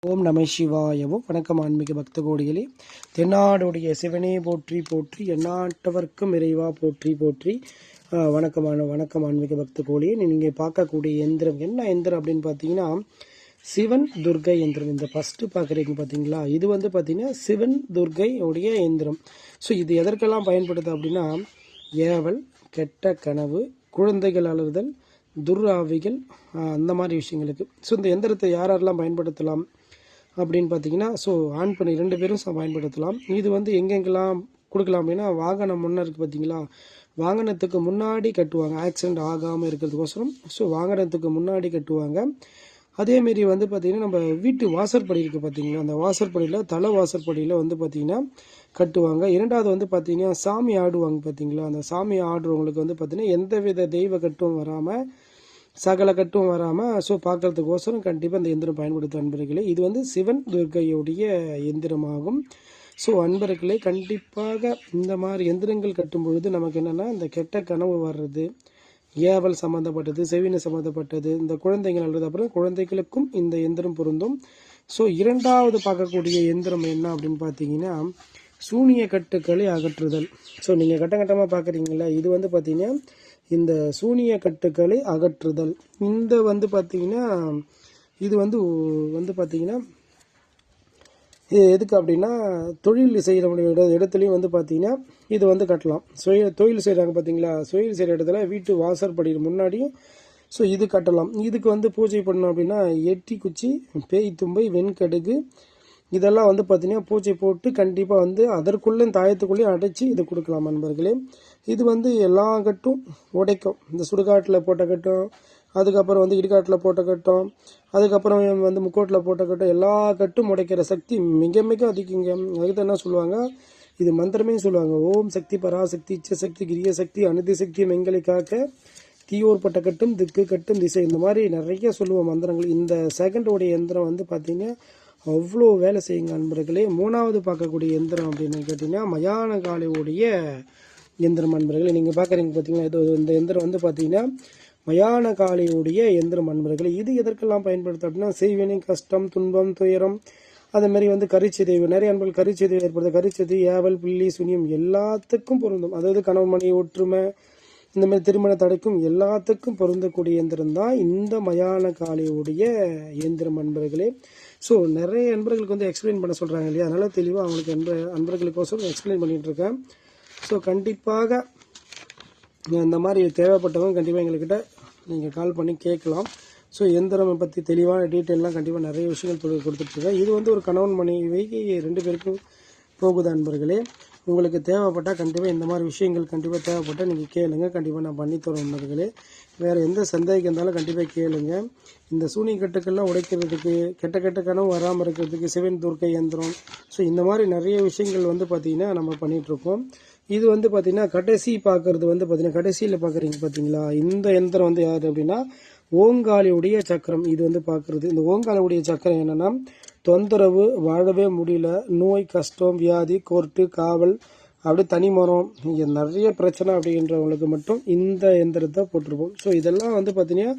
ஓம் நம சிவாயவும். வணக்கம் ஆன்மீக பக்த கோடிகளே. தென்னாடுடைய சிவனே போற்றி போற்றி, எந்நாட்டவர்க்கும் இறைவா போற்றி போற்றி. வணக்கம் ஆன்மீக பக்த கோடியே. நீங்கள் பார்க்கக்கூடிய எந்திரம் என்ன எந்திரம் அப்படின்னு பார்த்தீங்கன்னா, சிவன் துர்கை எந்திரம். இந்த ஃபஸ்ட்டு பார்க்குறீங்க பார்த்தீங்களா, இது வந்து பார்த்தீங்கன்னா சிவன் துர்கை உடைய எந்திரம். ஸோ இது எதற்கெல்லாம் பயன்படுது அப்படின்னா, ஏவல், கெட்ட கனவு, குழந்தைகள் அழுதல், துர்ஆவிகள், அந்த மாதிரி விஷயங்களுக்கு. ஸோ இந்த எந்திரத்தை யாரெல்லாம் பயன்படுத்தலாம் அப்படின்னு பார்த்தீங்கன்னா, ஸோ ஆன் பண்ணி 2 பேரும் பயன்படுத்தலாம். இது வந்து எங்கெங்கெல்லாம் கொடுக்கலாம் அப்படின்னா, வாகனம் முன்னே இருக்குது பார்த்தீங்களா, வாகனத்துக்கு முன்னாடி கட்டுவாங்க, ஆக்சிடெண்ட் ஆகாமல் இருக்கிறதுக்கோசரம். ஸோ வாகனத்துக்கு முன்னாடி கட்டுவாங்க. அதேமாரி வந்து பார்த்திங்கன்னா, நம்ம வீட்டு வாசற்படி இருக்குது பார்த்தீங்களா, அந்த வாசற்படியில் தலை வாசற்படியில் வந்து பார்த்திங்கன்னா கட்டுவாங்க. இரண்டாவது வந்து பார்த்திங்கன்னா, சாமி ஆடுவாங்க பார்த்தீங்களா, அந்த சாமி ஆடுறவங்களுக்கு வந்து பார்த்திங்கன்னா எந்தவித தெய்வ கட்டும் வராமல், சகல கட்டும் வராமல், ஸோ பார்க்கறதுக்கோசரம் கண்டிப்பாக இந்த எந்திரம் பயன்படுத்த அன்பர்களே. இது வந்து சிவன் துர்கையுடைய எந்திரமாகும். ஸோ அன்பர்களே, கண்டிப்பாக இந்த மாதிரி எந்திரங்கள் கட்டும் பொழுது நமக்கு என்னென்னா, இந்த கெட்ட கனவு வர்றது, ஏவல் சம்மந்தப்பட்டது, செவின சம்மந்தப்பட்டது, இந்த குழந்தைகள் அல்லது அப்புறம் குழந்தைகளுக்கும் இந்த எந்திரம் பொருந்தும். ஸோ இரண்டாவது பார்க்கக்கூடிய எந்திரம் என்ன அப்படின்னு பார்த்தீங்கன்னா, சூனிய கட்டுக்களை அகற்றுதல். ஸோ நீங்கள் கட்டமாக பார்க்குறீங்களா, இது வந்து பார்த்தீங்கன்னா இந்த சூனிய கட்டுக்களை அகற்றுதல். இந்த வந்து பார்த்திங்கன்னா, இது வந்து பார்த்திங்கன்னா இது எதுக்கு அப்படின்னா, தொழில் செய்கிறவங்களுடைய இடத்துலையும் வந்து பார்த்திங்கன்னா இது வந்து கட்டலாம். தொழில் செய்கிறாங்க பார்த்தீங்களா, தொழில் செய்கிற இடத்துல வீட்டு வாசற்படி முன்னாடியும் ஸோ இது கட்டலாம். இதுக்கு வந்து பூஜை பண்ணோம் அப்படின்னா, எட்டி குச்சி, பேய் தும்பை, வெண்கடுகு, இதெல்லாம் வந்து பார்த்திங்கன்னா பூஜை போட்டு கண்டிப்பாக வந்து அதற்குள்ளே தாயத்துக்குள்ளேயும் அடைச்சி இது கொடுக்கலாம் நண்பர்களே. இது வந்து எல்லா கட்டும் உடைக்கும். இந்த சுடுகாட்டில் போட்ட கட்டும், அதுக்கப்புறம் வந்து இடுகாட்டில் போட்ட கட்டும், அதுக்கப்புறம் வந்து முக்கோட்டில் போட்ட கட்டும், எல்லா கட்டும் உடைக்கிற சக்தி மிக மிக அதிகங்க. அதுக்கு என்ன சொல்லுவாங்க, இது மந்திரமே சொல்லுவாங்க, ஓம் சக்தி பராசக்தி இச்சசக்தி கிரிய சக்தி அனுதி சக்தி மெங்களை காக்க தீயோர்பட்ட கட்டும் திக்கு கட்டும் திசை, இந்த மாதிரி நிறைய சொல்லுவோம் மந்திரங்கள். இந்த செகண்டோடைய எந்திரம் வந்து பார்த்திங்கன்னா அவ்வளோ வேலை செய்யுங்க அன்பர்களே. மூணாவது பார்க்கக்கூடிய எந்திரம் அப்படின்னு கேட்டிங்கன்னா, மயான காளியுடைய எந்திரம் அன்பர்களே. நீங்கள் பார்க்குறீங்க பார்த்தீங்கன்னா, இந்த எந்திரம் வந்து பார்த்தீங்கன்னா மயான காளியுடைய எந்திரம் அன்பர்களே. இது எதற்கெல்லாம் பயன்படுத்தும் அப்படின்னா, செய்வினை, கஷ்டம், துன்பம், துயரம், அதேமாதிரி வந்து கரிச்சிதைவு, நிறைய அன்பர்கள் கரிச்சிதைவு ஏற்படுது. கரிச்சிதை, ஏவல், பில்லி, சுனியம் எல்லாத்துக்கும் பொருந்தும். அதாவது கணவன் மனைவி ஒற்றுமை, இந்த மாதிரி திருமண தடைக்கும் எல்லாத்துக்கும் பொருந்தக்கூடிய எந்திரம் தான் இந்த மயான காளியுடைய எந்திரம் அன்பர்களே. ஸோ நிறைய அன்பர்களுக்கு வந்து எக்ஸ்பிளைன் பண்ண சொல்கிறாங்க இல்லையா, அதனால் தெளிவாக அவங்களுக்கு அன்பர்களுக்கோசரம் எக்ஸ்பிளைன் பண்ணிகிட்ருக்கேன். ஸோ கண்டிப்பாக இந்த மாதிரி தேவைப்பட்டவங்க கண்டிப்பாக எங்கள்கிட்ட நீங்கள் கால் பண்ணி கேட்கலாம். ஸோ எந்திரம் பற்றி தெளிவான டீட்டெயிலாம் கண்டிப்பாக நிறைய விஷயங்கள் கொடுத்துட்ருக்கேன். இது வந்து ஒரு கணவன் மனைவிக்கு 2 பேருக்கும் போகுது அன்பர்களே. உங்களுக்கு தேவைப்பட்டால் கண்டிப்பாக இந்த மாதிரி விஷயங்கள் கண்டிப்பாக தேவைப்பட்டால் நீங்கள் கேளுங்க, கண்டிப்பாக நான் பண்ணித்தரோம் நண்பர்களே. வேறு எந்த சந்தேகம் இருந்தாலும் கண்டிப்பாக கேளுங்க. இந்த சூனிய கட்டுக்கெல்லாம் உடைக்கிறதுக்கு, கெட்ட கனவு வராமல் இருக்கிறதுக்கு சிவன் துர்க்கை எந்திரம், ஸோ இந்த மாதிரி நிறைய விஷயங்கள் வந்து பார்த்திங்கன்னா நம்ம பண்ணிகிட்ருக்கோம். இது வந்து பார்த்திங்கன்னா கடைசி பார்க்குறது வந்து பார்த்திங்கன்னா, கடைசியில் பார்க்குறீங்க பார்த்தீங்களா, இந்த எந்திரம் வந்து யார் அப்படின்னா ஓங்காளியுடைய சக்கரம். இது வந்து பார்க்குறது, இந்த ஓங்காளியுடைய சக்கரம் என்னென்னா, தொந்தரவு, வாழவே முடியல, நோய், கஷ்டம், வியாதி, கோர்ட்டு, காவல், அப்படியே தனிமரம், இங்கே நிறைய பிரச்சனை அப்படின்றவங்களுக்கு மட்டும் இந்த எந்திரத்தை போட்டிருப்போம். ஸோ இதெல்லாம் வந்து பார்த்தீங்கன்னா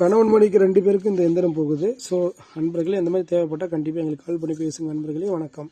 கணவன் மனைவிக்கு 2 பேருக்கும் இந்த எந்திரம் போகுது. ஸோ நண்பர்களே, இந்த மாதிரி தேவைப்பட்டால் கண்டிப்பாக எங்களுக்கு கால் பண்ணி பேசுங்க நண்பர்களே. வணக்கம்.